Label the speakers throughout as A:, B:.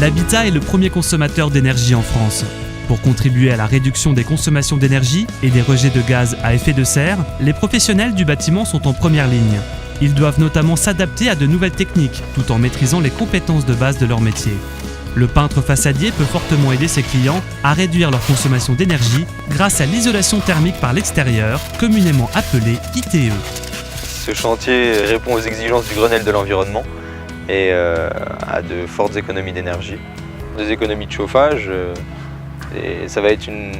A: L'habitat est le premier consommateur d'énergie en France. Pour contribuer à la réduction des consommations d'énergie et des rejets de gaz à effet de serre, les professionnels du bâtiment sont en première ligne. Ils doivent notamment s'adapter à de nouvelles techniques, tout en maîtrisant les compétences de base de leur métier. Le peintre façadier peut fortement aider ses clients à réduire leur consommation d'énergie grâce à l'isolation thermique par l'extérieur, communément appelée ITE.
B: Ce chantier répond aux exigences du Grenelle de l'environnement et a de fortes économies d'énergie. Des économies de chauffage, et ça va être une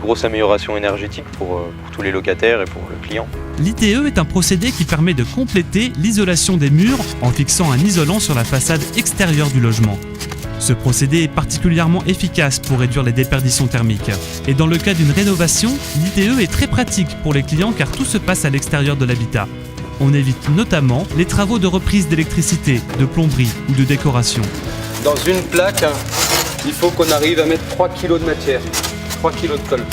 B: grosse amélioration énergétique pour tous les locataires et pour le client.
A: L'ITE est un procédé qui permet de compléter l'isolation des murs en fixant un isolant sur la façade extérieure du logement. Ce procédé est particulièrement efficace pour réduire les déperditions thermiques. Et dans le cas d'une rénovation, l'ITE est très pratique pour les clients car tout se passe à l'extérieur de l'habitat. On évite notamment les travaux de reprise d'électricité, de plomberie ou de décoration.
C: Dans une plaque, il faut qu'on arrive à mettre 3 kg de matière, 3 kg de colle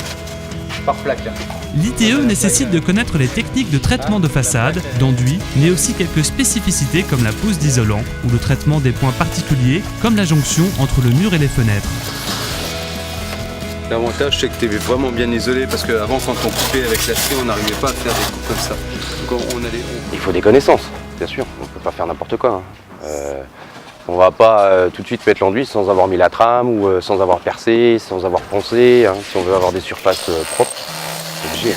C: par plaque.
A: L'ITE nécessite de connaître les techniques de traitement de façade, d'enduit, mais aussi quelques spécificités comme la pose d'isolant ou le traitement des points particuliers comme la jonction entre le mur et les fenêtres.
C: L'avantage, c'est que tu es vraiment bien isolé parce qu'avant, quand on coupait avec la scie, on n'arrivait pas à faire des coupes comme ça. Donc
D: Il faut des connaissances, bien sûr. On ne peut pas faire n'importe quoi. On va pas tout de suite mettre l'enduit sans avoir mis la trame ou sans avoir percé, sans avoir poncé. Si on veut avoir des surfaces propres, c'est obligé.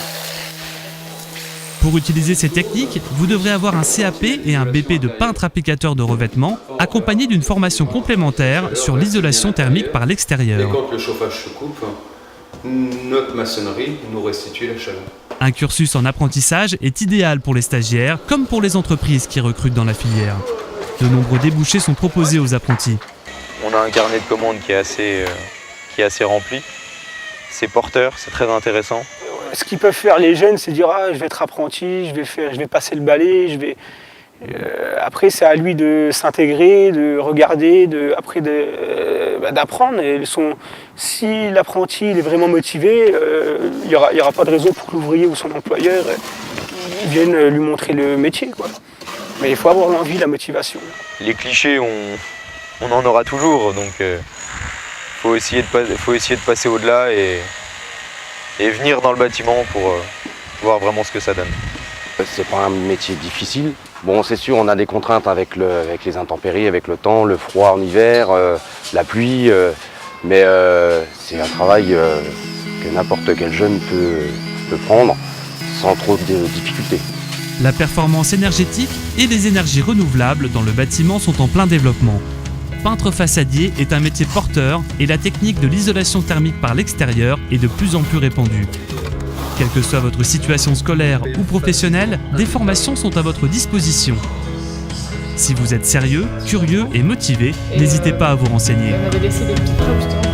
A: Pour utiliser ces techniques, vous devrez avoir un CAP et un BP de peintre applicateur de revêtement, accompagné d'une formation complémentaire sur l'isolation thermique par
C: Et
A: l'extérieur.
C: quand le chauffage se coupe, notre maçonnerie nous restitue la chaleur.
A: Un cursus en apprentissage est idéal pour les stagiaires comme pour les entreprises qui recrutent dans la filière. De nombreux débouchés sont proposés aux apprentis.
B: On a un carnet de commandes qui est assez rempli. C'est porteur, c'est très intéressant.
E: Ce qu'ils peuvent faire les jeunes, c'est dire je vais être apprenti, je vais passer le balai, après c'est à lui de s'intégrer, de regarder, d'apprendre. Si l'apprenti il est vraiment motivé, il y aura pas de raison pour que l'ouvrier ou son employeur il vienne lui montrer le métier, quoi. Mais il faut avoir l'envie, la motivation.
B: Les clichés, on en aura toujours, donc faut essayer de passer au-delà et venir dans le bâtiment pour voir vraiment ce que ça donne.
D: C'est pas un métier difficile. Bon, c'est sûr, on a des contraintes avec les intempéries, avec le temps, le froid en hiver, la pluie, mais c'est un travail que n'importe quel jeune peut prendre sans trop de difficultés.
A: La performance énergétique et les énergies renouvelables dans le bâtiment sont en plein développement. Peintre façadier est un métier porteur et la technique de l'isolation thermique par l'extérieur est de plus en plus répandue. Quelle que soit votre situation scolaire ou professionnelle, des formations sont à votre disposition. Si vous êtes sérieux, curieux et motivé, n'hésitez pas à vous renseigner.
F: On avait laissé des petites clopes,